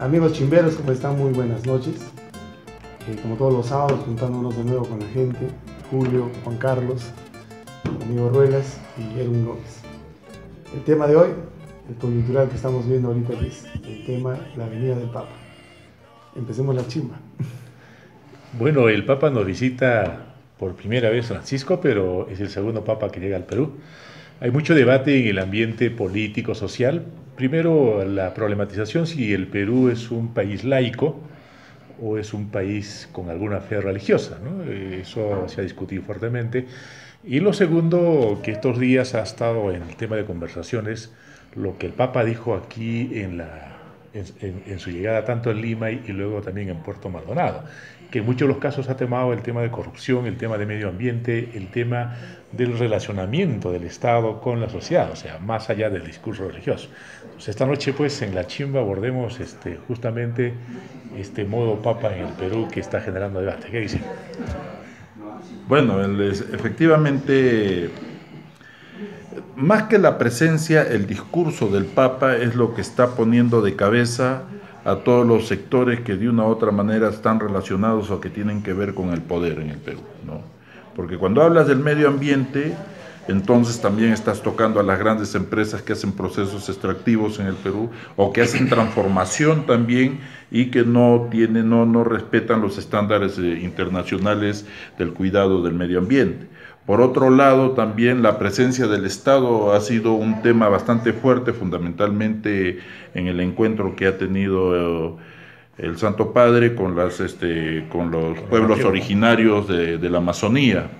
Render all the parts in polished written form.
Amigos chimberos, ¿cómo están? Muy buenas noches. Como todos los sábados, juntándonos de nuevo con la gente, Julio, Juan Carlos, el amigo Ruelas y Erwin Gómez. El tema de hoy, el coyuntural que estamos viendo ahorita, es el tema la venida del Papa. Empecemos la chimba. Bueno, el Papa nos visita por primera vez Francisco, pero es el segundo Papa que llega al Perú. Hay mucho debate en el ambiente político, social. Primero, la problematización si el Perú es un país laico o es un país con alguna fe religiosa, ¿no? Eso se ha discutido fuertemente. Y lo segundo, que estos días ha estado en el tema de conversaciones, lo que el Papa dijo aquí en su llegada tanto en Lima y luego también en Puerto Maldonado, que en muchos de los casos ha temado el tema de corrupción, el tema de medio ambiente, el tema del relacionamiento del Estado con la sociedad, o sea, más allá del discurso religioso. Entonces, esta noche, pues, en la chimba abordemos justamente este modo Papa en el Perú que está generando debate. ¿Qué dicen? Bueno, efectivamente, más que la presencia, el discurso del Papa es lo que está poniendo de cabeza a todos los sectores que de una u otra manera están relacionados o que tienen que ver con el poder en el Perú, ¿no? Porque cuando hablas del medio ambiente, entonces también estás tocando a las grandes empresas que hacen procesos extractivos en el Perú o que hacen transformación también y que no respetan los estándares internacionales del cuidado del medio ambiente. Por otro lado, también la presencia del Estado ha sido un tema bastante fuerte, fundamentalmente en el encuentro que ha tenido el Santo Padre con los pueblos originarios de la Amazonía.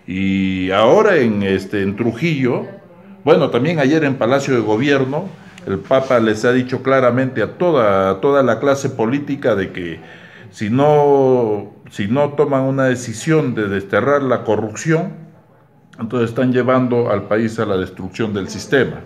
Y ahora en Trujillo, bueno, también ayer en Palacio de Gobierno, el Papa les ha dicho claramente a toda la clase política de que si no toman una decisión de desterrar la corrupción, entonces están llevando al país a la destrucción del sistema.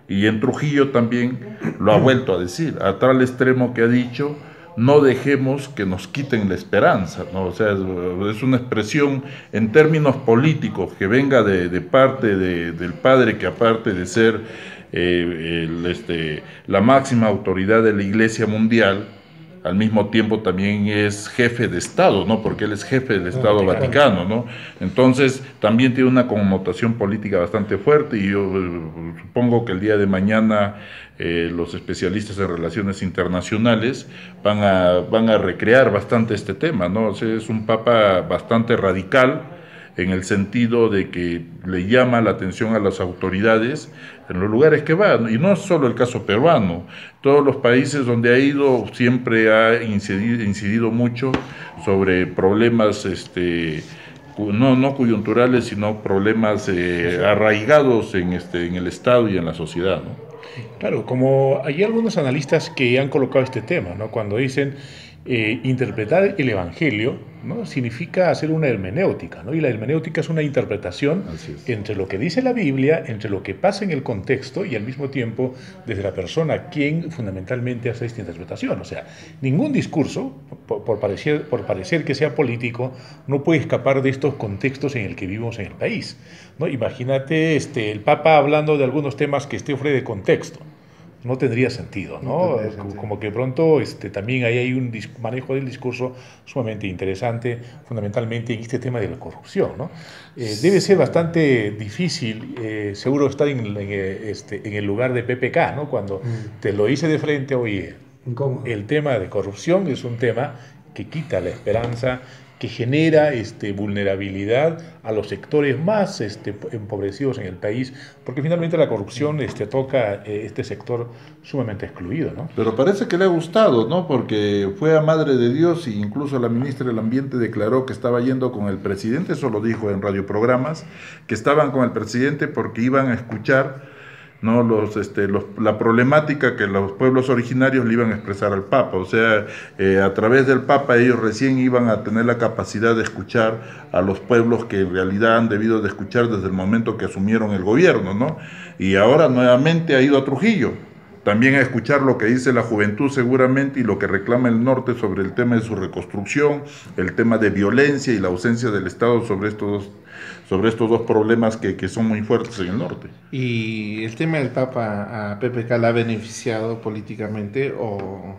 Y en Trujillo también lo ha vuelto a decir, a tal extremo que ha dicho: no dejemos que nos quiten la esperanza, ¿no? O sea, es una expresión en términos políticos que venga de parte del padre, que aparte de ser la máxima autoridad de la Iglesia mundial, al mismo tiempo también es jefe de Estado, ¿no? Porque él es jefe del Estado Vaticano, ¿no? Entonces también tiene una connotación política bastante fuerte, y yo supongo que el día de mañana los especialistas en relaciones internacionales van a recrear bastante este tema, ¿no? O sea, es un papa bastante radical, en el sentido de que le llama la atención a las autoridades en los lugares que va, y no es solo el caso peruano. Todos los países donde ha ido siempre ha incidido mucho sobre problemas no coyunturales, sino problemas arraigados en el Estado y en la sociedad, ¿no? Claro, como hay algunos analistas que han colocado este tema, ¿no? Cuando dicen interpretar el Evangelio, ¿no? Significa hacer una hermenéutica, ¿no? Y la hermenéutica es una interpretación entre lo que dice la Biblia, entre lo que pasa en el contexto y al mismo tiempo desde la persona quien fundamentalmente hace esta interpretación. O sea, ningún discurso, por parecer que sea político, no puede escapar de estos contextos en el que vivimos en el país, ¿no? Imagínate el Papa hablando de algunos temas que esté fuera de contexto. No tendría sentido, ¿no? Como que pronto también ahí hay un manejo del discurso sumamente interesante, fundamentalmente en este tema de la corrupción, ¿no? Debe ser bastante difícil, seguro, estar en el lugar de PPK, ¿no? Cuando te lo hice de frente, oye, el tema de corrupción es un tema que quita la esperanza, que genera vulnerabilidad a los sectores más empobrecidos en el país, porque finalmente la corrupción toca este sector sumamente excluido, ¿no? Pero parece que le ha gustado, ¿no? Porque fue a Madre de Dios, e incluso la ministra del Ambiente declaró que estaba yendo con el presidente, eso lo dijo en radioprogramas, que estaban con el presidente porque iban a escuchar, ¿no? La problemática que los pueblos originarios le iban a expresar al Papa. O sea, a través del Papa ellos recién iban a tener la capacidad de escuchar a los pueblos que en realidad han debido de escuchar desde el momento que asumieron el gobierno, ¿no? Y ahora nuevamente ha ido a Trujillo, también a escuchar lo que dice la juventud seguramente y lo que reclama el norte sobre el tema de su reconstrucción, el tema de violencia y la ausencia del Estado sobre estos dos problemas que son muy fuertes en el norte. ¿Y el tema del Papa a PPK la ha beneficiado políticamente o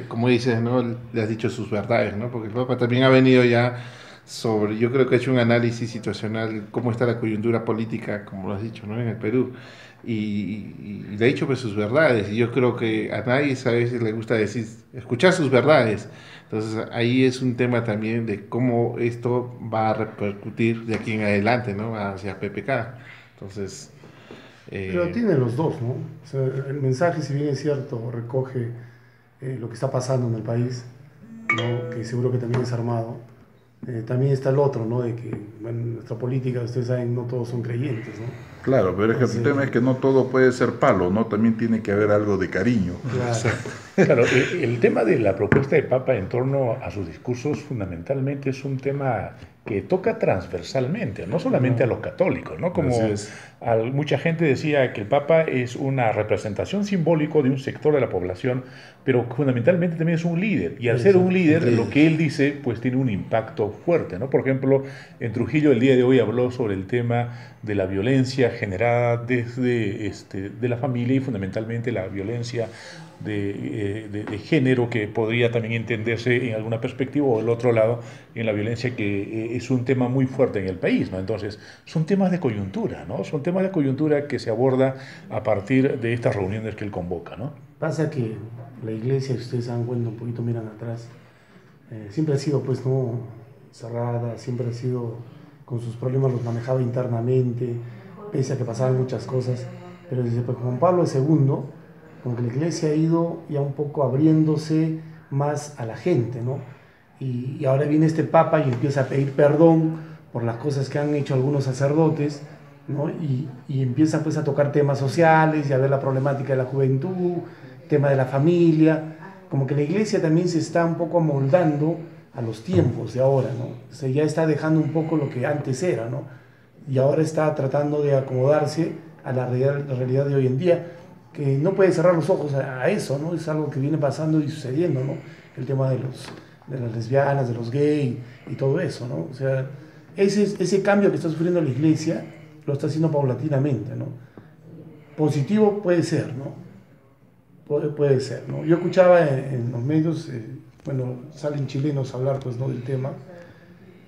como dices, ¿no? Le has dicho sus verdades, ¿no? Porque el Papa también ha venido ya sobre, yo creo que ha hecho un análisis situacional, cómo está la coyuntura política, como lo has dicho, ¿no? En el Perú. Y le ha dicho pues sus verdades. Y yo creo que a nadie a veces le gusta decir, escuchar sus verdades. Entonces ahí es un tema también de cómo esto va a repercutir de aquí en adelante, ¿no? Hacia PPK. Entonces... Pero tiene los dos, ¿no? O sea, el mensaje, si bien es cierto, recoge lo que está pasando en el país, ¿no? Que seguro que también es armado. También está el otro, ¿no? De que en nuestra política, ustedes saben, no todos son creyentes, ¿no? Claro, pero es que el tema es que no todo puede ser palo, ¿no? También tiene que haber algo de cariño. Claro. Claro, el tema de la propuesta de Papa en torno a sus discursos fundamentalmente es un tema que toca transversalmente, no solamente a los católicos, ¿no? Como mucha gente decía que el Papa es una representación simbólica de un sector de la población, pero fundamentalmente también es un líder, y al ser un líder, lo que él dice, pues tiene un impacto fuerte, ¿no? Por ejemplo, en Trujillo el día de hoy habló sobre el tema de la violencia generada desde de la familia y fundamentalmente la violencia de género, que podría también entenderse en alguna perspectiva, o el otro lado, en la violencia que es un tema muy fuerte en el país, ¿no? Entonces, son temas de coyuntura, ¿no? Son temas de coyuntura que se aborda a partir de estas reuniones que él convoca, ¿no? Pasa que la iglesia, si ustedes se dan cuenta, un poquito miran atrás, siempre ha sido, pues, no cerrada, siempre ha sido, con sus problemas los manejaba internamente, pese a que pasaban muchas cosas, pero desde Juan Pablo II, como que la iglesia ha ido ya un poco abriéndose más a la gente, ¿no? Y ahora viene este Papa y empieza a pedir perdón por las cosas que han hecho algunos sacerdotes, ¿no? Y empieza pues a tocar temas sociales y a ver la problemática de la juventud, tema de la familia, como que la iglesia también se está un poco amoldando a los tiempos de ahora, ¿no? O sea, ya está dejando un poco lo que antes era, ¿no? Y ahora está tratando de acomodarse a la realidad de hoy en día, que no puede cerrar los ojos a eso, ¿no? Es algo que viene pasando y sucediendo, ¿no? El tema de las lesbianas, de los gays y todo eso, ¿no? O sea, ese cambio que está sufriendo la iglesia lo está haciendo paulatinamente, ¿no? Positivo puede ser, ¿no? Puede ser, ¿no? Yo escuchaba en los medios, bueno, salen chilenos a hablar, pues, ¿no? Del tema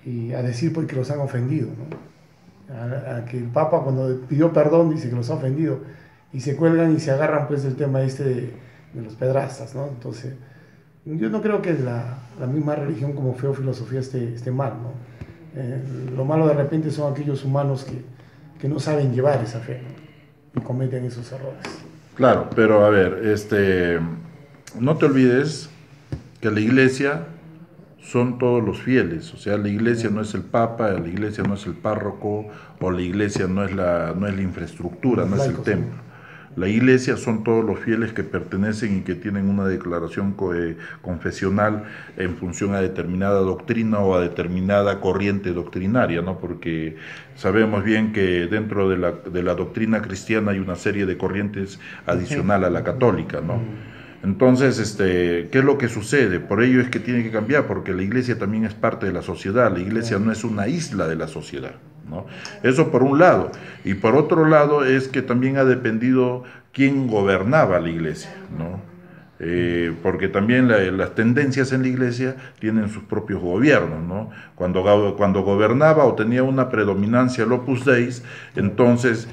y a decir, pues, que los han ofendido, ¿no? A que el Papa, cuando pidió perdón, dice que los ha ofendido, y se cuelgan y se agarran, pues, del tema de los pedrastas, ¿no? Entonces, yo no creo que la misma religión como fe o filosofía esté mal, ¿no? Lo malo de repente son aquellos humanos que no saben llevar esa fe, ¿no? Y cometen esos errores. Claro, pero a ver, no te olvides que la iglesia son todos los fieles, o sea, la iglesia no es el Papa, la iglesia no es el párroco, o la iglesia no es la infraestructura, no es el templo. La iglesia son todos los fieles que pertenecen y que tienen una declaración confesional en función a determinada doctrina o a determinada corriente doctrinaria, ¿no? Porque sabemos bien que dentro de la doctrina cristiana hay una serie de corrientes adicional a la católica, ¿no? Entonces, ¿qué es lo que sucede? Por ello es que tiene que cambiar, porque la iglesia también es parte de la sociedad, la iglesia no es una isla de la sociedad, ¿no? Eso por un lado. Y por otro lado es que también ha dependido quién gobernaba la iglesia, ¿no? Porque también las tendencias en la iglesia tienen sus propios gobiernos, ¿no? Cuando gobernaba o tenía una predominancia el Opus Dei, entonces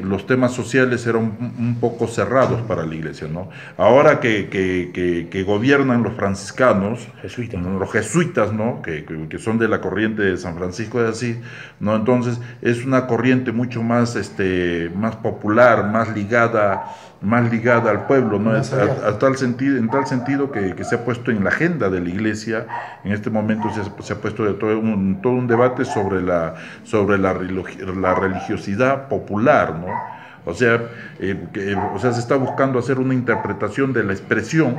los temas sociales eran un poco cerrados para la iglesia, ¿no? Ahora que gobiernan los franciscanos, los jesuitas, ¿no? Que son de la corriente de San Francisco de Asís, ¿no? Entonces es una corriente mucho más, más popular, más ligada al pueblo, ¿no? En tal sentido que se ha puesto en la agenda de la iglesia. En este momento se ha puesto todo un debate sobre la religiosidad popular, ¿no? O sea, se está buscando hacer una interpretación de la expresión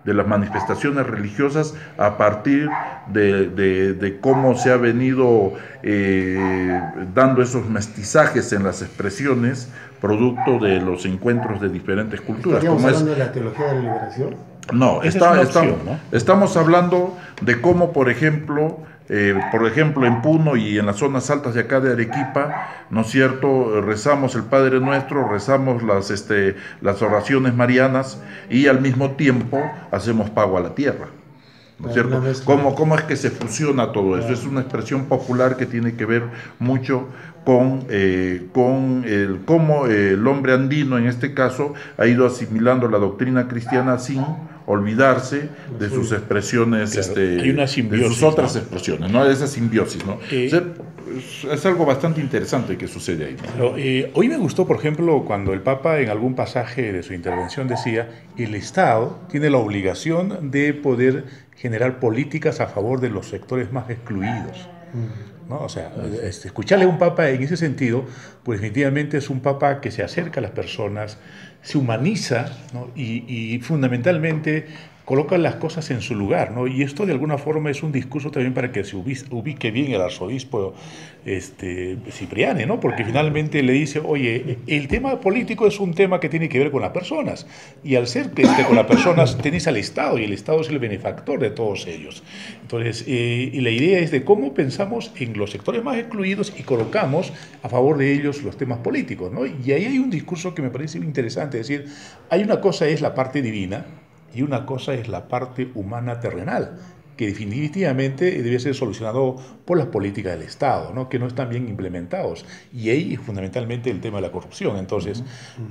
de las manifestaciones religiosas a partir de cómo se ha venido dando esos mestizajes en las expresiones producto de los encuentros de diferentes culturas. ¿Estaríamos hablando de la teología de la liberación? No, estamos hablando de cómo, por ejemplo, en Puno y en las zonas altas de acá de Arequipa, ¿no es cierto? Rezamos el Padre Nuestro, rezamos las oraciones marianas y al mismo tiempo hacemos pago a la tierra. ¿No es cierto? ¿Cómo es que se fusiona todo eso? Es una expresión popular que tiene que ver mucho con cómo el hombre andino, en este caso, ha ido asimilando la doctrina cristiana sin olvidarse de sus expresiones, claro, hay una simbiosis, de sus otras expresiones, ¿no? Esa simbiosis, ¿no? O sea, es algo bastante interesante que sucede ahí, ¿no? Pero, hoy me gustó, por ejemplo, cuando el Papa en algún pasaje de su intervención decía: el Estado tiene la obligación de poder generar políticas a favor de los sectores más excluidos, ¿no? O sea, escucharle a un Papa en ese sentido, pues definitivamente es un Papa que se acerca a las personas, se humaniza, ¿no? y fundamentalmente coloca las cosas en su lugar, ¿no? Y esto de alguna forma es un discurso también para que se ubique bien el arzobispo Cipriani, ¿no? Porque finalmente le dice: oye, el tema político es un tema que tiene que ver con las personas, y al ser que con las personas tenés al Estado, y el Estado es el benefactor de todos ellos. Entonces, y la idea es de cómo pensamos en los sectores más excluidos y colocamos a favor de ellos los temas políticos, ¿no? Y ahí hay un discurso que me parece interesante, es decir, hay una cosa es la parte divina, y una cosa es la parte humana terrenal, que definitivamente debe ser solucionado por las políticas del Estado, ¿no? Que no están bien implementados. Y ahí fundamentalmente el tema de la corrupción. Entonces,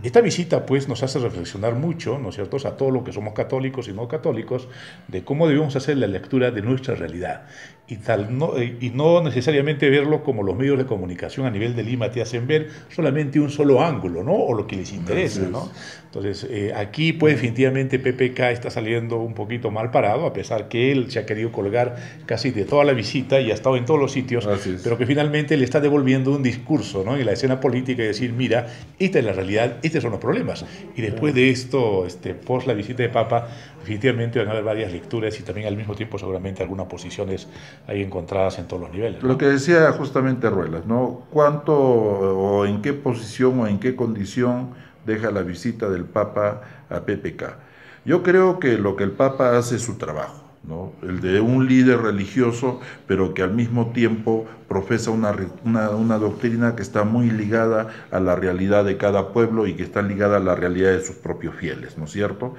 esta visita pues nos hace reflexionar mucho, ¿no es cierto?, a todos los que somos católicos y no católicos, de cómo debemos hacer la lectura de nuestra realidad. Y no necesariamente verlo como los medios de comunicación a nivel de Lima te hacen ver solamente un solo ángulo, ¿no? O lo que les interesa, ¿no? Entonces, aquí pues definitivamente PPK está saliendo un poquito mal parado, a pesar que él se ha querido colgar casi de toda la visita y ha estado en todos los sitios, pero que finalmente le está devolviendo un discurso, ¿no?, en la escena política, y decir: mira, esta es la realidad, estos son los problemas. Y después de esto, post la visita de Papa, definitivamente van a haber varias lecturas y también al mismo tiempo seguramente algunas posiciones ahí encontradas en todos los niveles, ¿no? Lo que decía justamente Ruelas, ¿no? ¿Cuánto o en qué posición o en qué condición deja la visita del Papa a PPK? Yo creo que lo que el Papa hace es su trabajo, ¿no? El de un líder religioso, pero que al mismo tiempo profesa una doctrina que está muy ligada a la realidad de cada pueblo y que está ligada a la realidad de sus propios fieles, ¿no es cierto?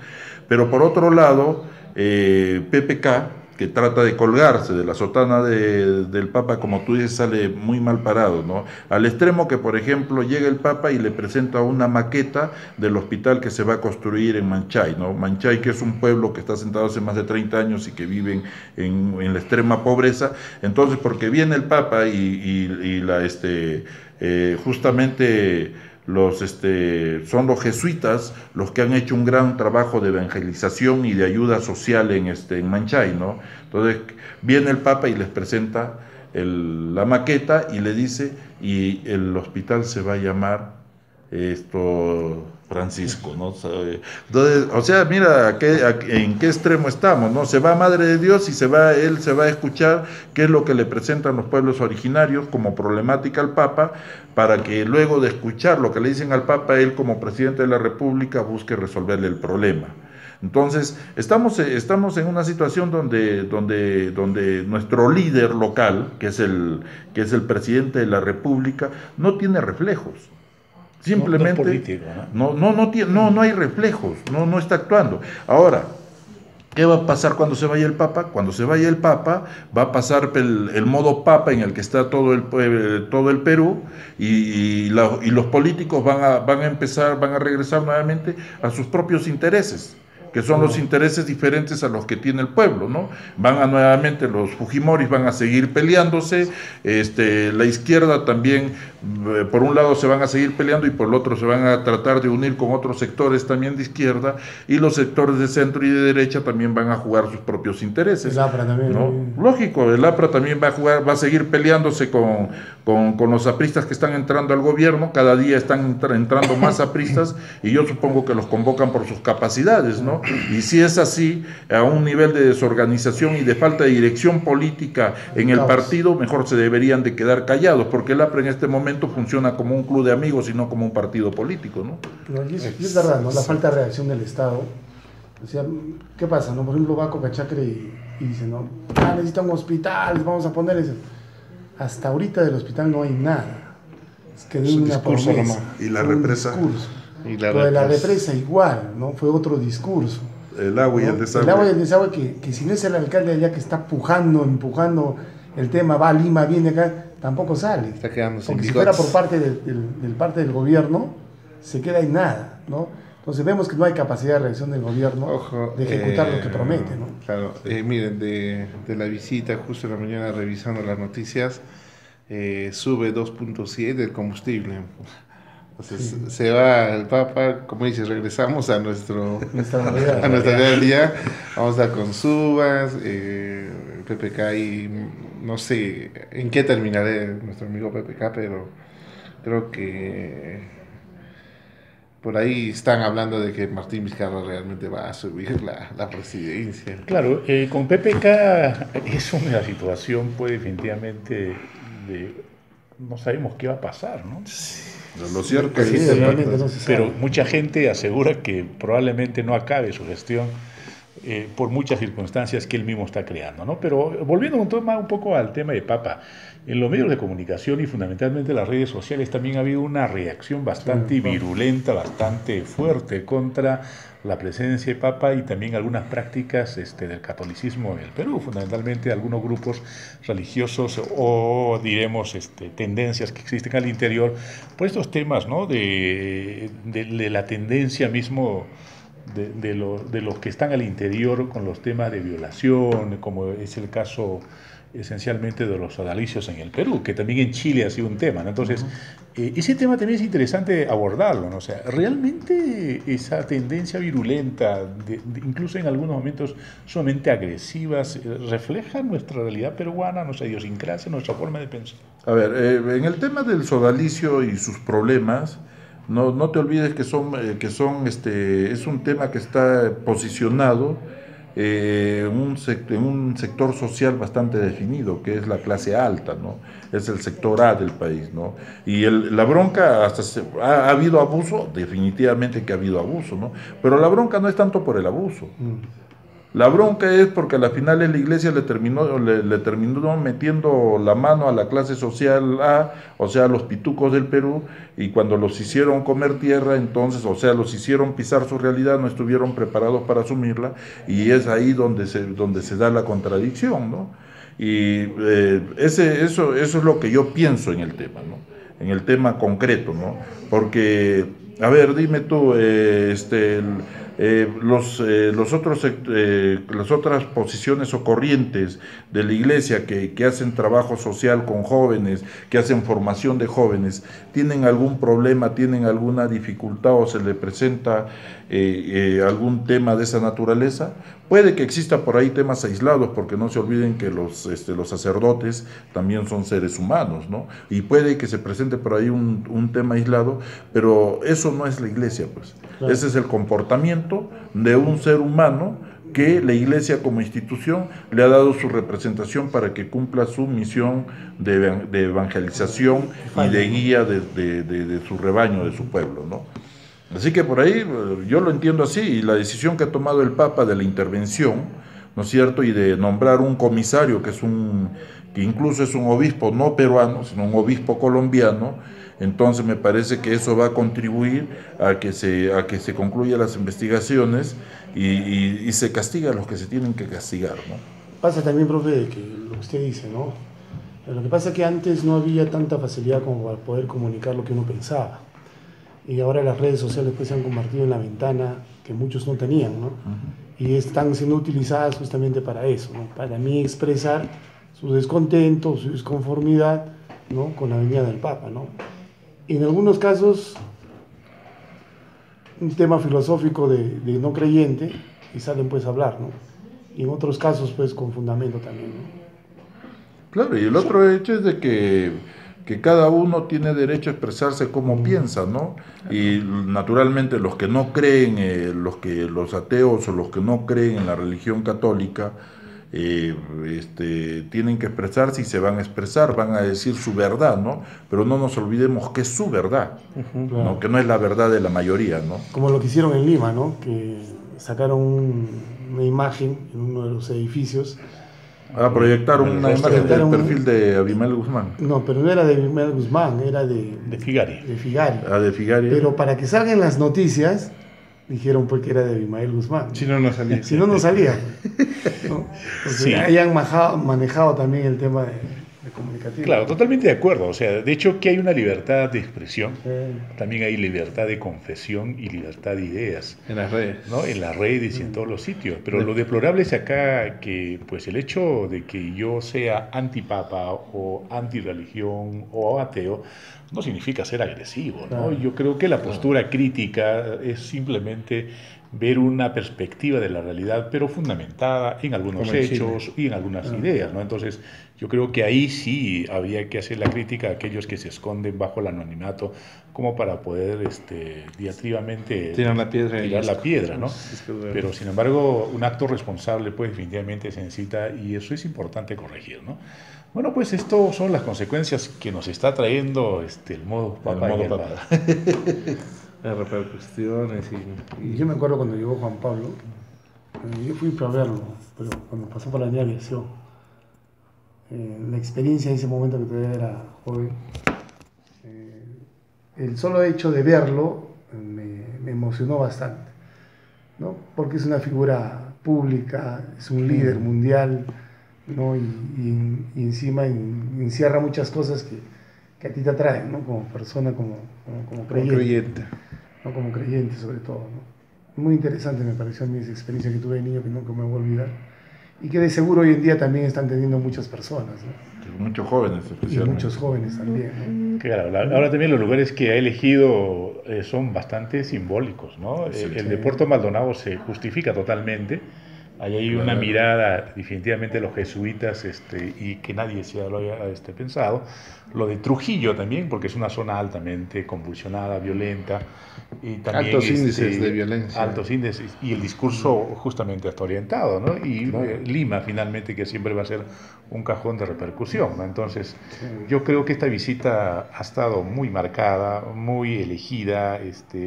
Pero por otro lado, PPK, que trata de colgarse de la sotana del Papa, como tú dices, sale muy mal parado, ¿no? Al extremo que, por ejemplo, llega el Papa y le presenta una maqueta del hospital que se va a construir en Manchay, ¿no? Manchay, que es un pueblo que está sentado hace más de 30 años y que viven en la extrema pobreza. Entonces, porque viene el Papa justamente son los jesuitas los que han hecho un gran trabajo de evangelización y de ayuda social en Manchay, ¿no? Entonces viene el Papa y les presenta la maqueta y le dice: y el hospital se va a llamar Francisco, ¿no? Entonces, o sea, mira en qué extremo estamos, ¿no? Se va Madre de Dios y él se va a escuchar qué es lo que le presentan los pueblos originarios como problemática al Papa, para que luego de escuchar lo que le dicen al Papa, él como presidente de la República busque resolverle el problema. Entonces, estamos en una situación donde nuestro líder local, que es el presidente de la República, no tiene reflejos. Simplemente no hay reflejos, no está actuando. Ahora, ¿qué va a pasar cuando se vaya el Papa? Cuando se vaya el Papa, va a pasar el modo Papa en el que está todo el Perú, y los políticos van a regresar nuevamente a sus propios intereses, que son los intereses diferentes a los que tiene el pueblo, ¿no? Nuevamente los Fujimoris van a seguir peleándose, la izquierda también, por un lado se van a seguir peleando y por el otro se van a tratar de unir con otros sectores también de izquierda, y los sectores de centro y de derecha también van a jugar sus propios intereses. El APRA también, ¿no? Lógico, el APRA también va a seguir peleándose con los apristas que están entrando al gobierno. Cada día están entrando más apristas, y yo supongo que los convocan por sus capacidades, ¿no? Y si es así, a un nivel de desorganización y de falta de dirección política en el partido, mejor se deberían de quedar callados, porque el APRA en este momento funciona como un club de amigos y no como un partido político, ¿no? Y es verdad, ¿no? La falta de reacción del Estado O sea, ¿qué pasa? ¿No? Por ejemplo, va a Cocachacre y dice, ¿no? Ah, necesita un hospital, les vamos a poner eso. Hasta ahorita del hospital no hay nada. Es que de una discurso promesa. nomás. Y la represa. Y lo de la represa igual, ¿no? Fue otro discurso. El agua, ¿no? Y el desagüe. El agua y el desagüe que si no es el alcalde allá que está empujando el tema, va a Lima, viene acá, tampoco sale. Está quedando sin Porque si bigotes. fuera por parte del gobierno, se queda en nada, ¿no? Entonces vemos que no hay capacidad de reacción del gobierno de ejecutar lo que promete, ¿no? Claro, miren, de la visita justo en la mañana revisando las noticias, sube 2.7 el combustible. Entonces se va el Papa, como dices, regresamos a nuestra realidad del día. Vamos a estar con subas, PPK y no sé en qué terminará nuestro amigo PPK, pero creo que por ahí están hablando de que Martín Vizcarra realmente va a subir la presidencia. Claro, con PPK es una situación pues definitivamente no sabemos qué va a pasar, ¿no? Lo cierto Sí, es realmente no se sabe. Pero mucha gente asegura que probablemente no acabe su gestión por muchas circunstancias que él mismo está creando, ¿no? Pero volviendo un poco al tema de Papa, en los medios de comunicación y fundamentalmente las redes sociales también ha habido una reacción bastante virulenta, bastante fuerte contra la presencia de Papa y también algunas prácticas del catolicismo en el Perú, fundamentalmente algunos grupos religiosos o diremos tendencias que existen al interior por estos temas, ¿no? de la tendencia mismo de los que están al interior con los temas de violación, como es el caso esencialmente de los sodalicios en el Perú, que también en Chile ha sido un tema, ¿no? Entonces, ese tema también es interesante abordarlo, ¿no? O sea, realmente esa tendencia virulenta, incluso en algunos momentos sumamente agresivas, refleja nuestra realidad peruana, nuestra idiosincrasia, nuestra forma de pensar. A ver, en el tema del sodalicio y sus problemas, no te olvides que es un tema que está posicionado en un sector social bastante definido, que es la clase alta, ¿no? Es el sector A del país, ¿no? Y la bronca, ha habido abuso, definitivamente que ha habido abuso, ¿no? Pero la bronca no es tanto por el abuso. La bronca es porque a la final la iglesia le terminó metiendo la mano a la clase social A, o sea, a los pitucos del Perú, y cuando los hicieron comer tierra, entonces, o sea, los hicieron pisar su realidad, no estuvieron preparados para asumirla, y es ahí donde se da la contradicción, ¿no? Y eso es lo que yo pienso en el tema, ¿no? En el tema concreto, ¿no? Porque, a ver, dime tú, las otras posiciones o corrientes de la iglesia que hacen trabajo social con jóvenes, que hacen formación de jóvenes, ¿tienen algún problema, tienen alguna dificultad o se le presenta algún tema de esa naturaleza? Puede que exista por ahí temas aislados, porque no se olviden que los sacerdotes también son seres humanos, ¿no? Y puede que se presente por ahí un tema aislado, pero eso no es la iglesia, pues. Claro. Ese es el comportamiento de un ser humano que la iglesia como institución le ha dado su representación para que cumpla su misión de evangelización y de guía de su rebaño, de su pueblo, ¿no? Así que por ahí yo lo entiendo así, y la decisión que ha tomado el Papa de la intervención, ¿no es cierto?, y de nombrar un comisario que incluso es un obispo no peruano, sino un obispo colombiano, entonces me parece que eso va a contribuir a que se concluyan las investigaciones y se castiga a los que se tienen que castigar, ¿no? Pasa también, profe, de que lo que usted dice, ¿no? Lo que pasa es que antes no había tanta facilidad como para poder comunicar lo que uno pensaba. Y ahora las redes sociales pues se han convertido en la ventana que muchos no tenían, ¿no? Uh-huh. Y están siendo utilizadas justamente para eso, ¿no? Para mí expresar su descontento, su disconformidad, ¿no?, con la venida del Papa, ¿no? Y en algunos casos, un tema filosófico de no creyente, y salen pues a hablar, ¿no? Y en otros casos pues con fundamento también, ¿no? Claro, y el otro hecho es de que cada uno tiene derecho a expresarse como piensa, ¿no? Y naturalmente los que no creen, los ateos o los que no creen en la religión católica, tienen que expresarse y se van a expresar, van a decir su verdad, ¿no? Pero no nos olvidemos que es su verdad, claro, ¿no? Que no es la verdad de la mayoría, ¿no? Como lo que hicieron en Lima, ¿no? Que sacaron una imagen en uno de los edificios. Proyectaron una imagen del perfil de Abimael Guzmán. No, pero no era de Abimael Guzmán, era de Figari. De Figari. De Figari. Pero para que salgan las noticias, dijeron pues que era de Abimael Guzmán. Si no, no salía. Si no, no salía. ¿No? Sí. Ahí han manejado también el tema de comunicativo. Claro, totalmente de acuerdo. O sea, de hecho que hay una libertad de expresión, también hay libertad de confesión y libertad de ideas. En las redes. ¿No? En las redes y en todos los sitios. Pero lo deplorable es acá que pues el hecho de que yo sea antipapa o antirreligión o ateo no significa ser agresivo, ¿no? Claro. Yo creo que la postura crítica es simplemente ver una perspectiva de la realidad, pero fundamentada en algunos Como en hechos y en algunas ideas, ¿no? Entonces, yo creo que ahí sí había que hacer la crítica a aquellos que se esconden bajo el anonimato como para poder diatribamente Tirar la piedra, ¿no? Pero, sin embargo, un acto responsable, pues, definitivamente se necesita y eso es importante corregir, ¿no? Bueno, pues esto son las consecuencias que nos está trayendo el modo papa. Las repercusiones y yo me acuerdo cuando llegó Juan Pablo, yo fui para verlo, pero cuando pasó por la línea de aviación, la experiencia en ese momento que todavía era joven, el solo hecho de verlo me emocionó bastante, ¿no? Porque es una figura pública, es un líder mundial, ¿no? Y encima encierra muchas cosas que a ti te atraen, ¿no? Como persona, como creyente. ¿No? Como creyente sobre todo, ¿no? Muy interesante me pareció a mí esa experiencia que tuve de niño que nunca me voy a olvidar y que de seguro hoy en día también están teniendo muchas personas, ¿no? Muchos jóvenes especialmente. Y muchos jóvenes también, ¿no? Claro, ahora también los lugares que ha elegido son bastante simbólicos, ¿no? El de Puerto Maldonado se justifica totalmente. Ahí hay una mirada definitivamente de los jesuitas y que nadie se lo haya pensado. Lo de Trujillo también, porque es una zona altamente convulsionada, violenta. Y también, altos índices de violencia. Altos índices y el discurso justamente hasta orientado, ¿no? Y Lima finalmente, que siempre va a ser un cajón de repercusión, ¿no? Entonces, yo creo que esta visita ha estado muy marcada, muy elegida,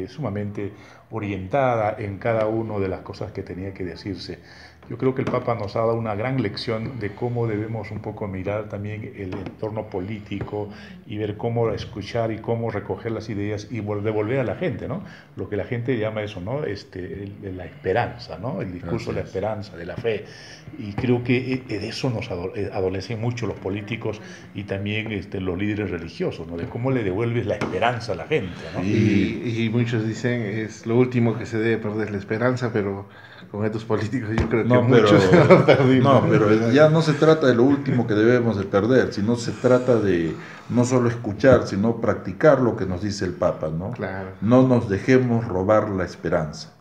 sumamente orientada en cada una de las cosas que tenía que decirse. Yo creo que el Papa nos ha dado una gran lección de cómo debemos un poco mirar también el entorno político y ver cómo escuchar y cómo recoger las ideas y devolver a la gente, ¿no? Lo que la gente llama eso, ¿no? La esperanza, ¿no? El discurso de la esperanza, de la fe. Y creo que de eso nos adolecen mucho los políticos y también los líderes religiosos, ¿no? De cómo le devuelves la esperanza a la gente, ¿no? Y muchos dicen es lo último que se debe perder, la esperanza, pero con estos políticos yo creo que muchos han perdido. No, pero ya no se trata de lo último que debemos de perder, sino se trata de no solo escuchar, sino practicar lo que nos dice el Papa, ¿no? Claro. No nos dejemos robar la esperanza,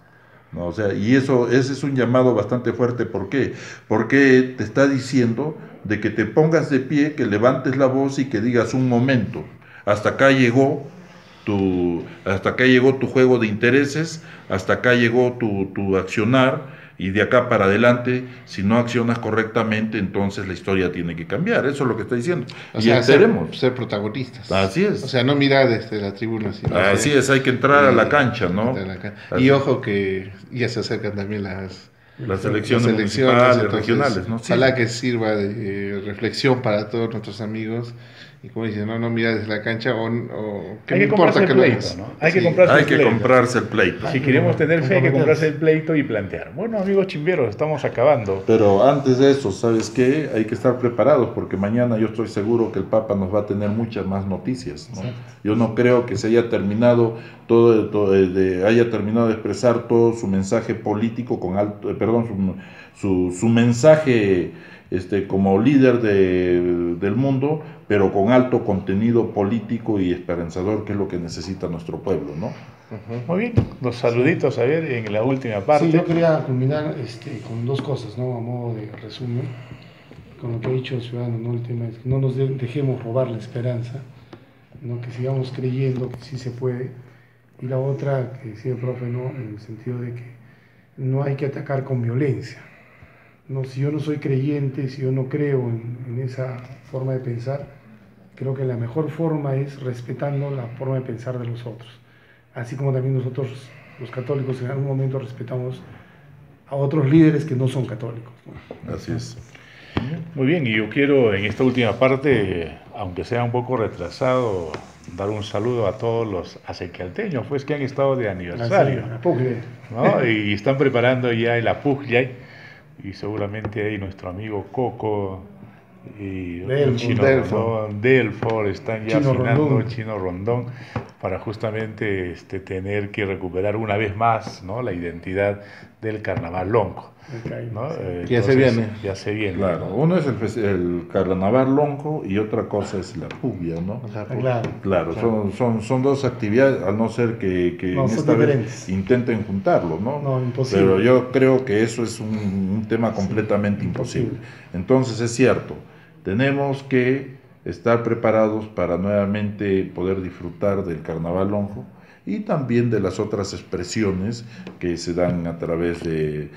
¿no? O sea, y ese es un llamado bastante fuerte. ¿Por qué? Porque te está diciendo de que te pongas de pie, que levantes la voz y que digas un momento, hasta acá llegó tu juego de intereses, hasta acá llegó tu accionar, y de acá para adelante, si no accionas correctamente, entonces la historia tiene que cambiar. Eso es lo que está diciendo. O sea, esperemos ser protagonistas. Así es. O sea, no mirar desde la tribuna, sino así es, hay que entrar a la cancha, ¿no? Y ojo que ya se acercan también las elecciones municipales, regionales, ¿no? Sí. Ojalá que sirva de reflexión para todos nuestros amigos. Y como dicen, no mirar desde la cancha o que no importa que lo hagas, ¿no? Hay que comprarse el pleito. Si queremos tener fe, hay que comprarse el pleito y plantear. Bueno, amigos chimberos, estamos acabando. Pero antes de eso, ¿sabes qué? Hay que estar preparados porque mañana yo estoy seguro que el Papa nos va a tener muchas más noticias, ¿no? Yo no creo que se haya terminado haya terminado de expresar todo su mensaje político su mensaje como líder del mundo, pero con alto contenido político y esperanzador, que es lo que necesita nuestro pueblo, ¿no? Muy bien, los saluditos a ver en la última parte. Sí, yo quería culminar con dos cosas, ¿no? A modo de resumen, con lo que ha dicho el ciudadano, ¿no? El tema es que no nos dejemos robar la esperanza, ¿no? Que sigamos creyendo que sí se puede. Y la otra, que decía el profe, ¿no? En el sentido de que no hay que atacar con violencia. No, si yo no soy creyente, si yo no creo en esa forma de pensar, creo que la mejor forma es respetando la forma de pensar de los otros. Así como también nosotros, los católicos, en algún momento respetamos a otros líderes que no son católicos, ¿no? Así es. Muy bien, y yo quiero en esta última parte, aunque sea un poco retrasado, dar un saludo a todos los asequialteños, pues que han estado de aniversario, ¿no? Y están preparando ya el Apuglia, y seguramente ahí nuestro amigo Coco y Delfor están ya afinando Chino Rondón para justamente tener que recuperar una vez más, ¿no?, la identidad del carnaval lonco, ¿no? Ya se viene. Ya se viene. Claro, ¿no? Uno es el carnaval lonco y otra cosa es la puglia, ¿no? Claro, son dos actividades, a no ser que no, esta vez intenten juntarlo, ¿no? No, imposible. Pero yo creo que eso es un tema completamente imposible. Entonces es cierto, tenemos que estar preparados para nuevamente poder disfrutar del carnaval lonco y también de las otras expresiones que se dan a través de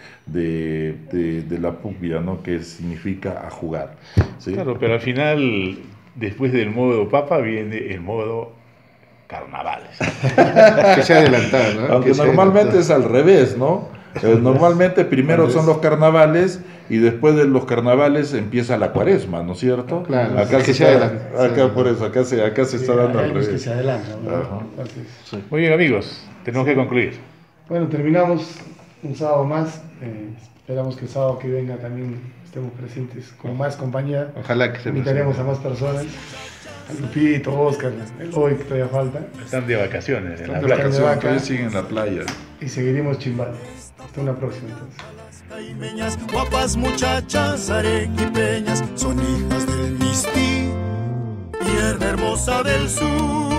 la puglia, ¿no?, que significa a jugar, ¿sí? Claro, pero al final, después del modo papa, viene el modo carnavales. Que se adelantado, ¿no? Aunque normalmente es al revés, ¿no? Normalmente primero son los carnavales y después de los carnavales empieza la cuaresma, ¿no es cierto? Claro, acá se está, por eso, acá se está dando al revés. Que se adelantan, ¿no? Sí. Muy bien, amigos, tenemos que concluir. Bueno, terminamos un sábado más. Esperamos que el sábado que venga también estemos presentes con más compañía. Ojalá que se invitaremos a más personas. A Lupito, Oscar, el hoy que todavía falta. Están de vacaciones en la playa. Todavía siguen en la playa. Y seguiremos chimbando. Hasta una próxima entonces. Caimeñas, guapas muchachas arequipeñas, son hijas del Mistí, tierra hermosa del sur.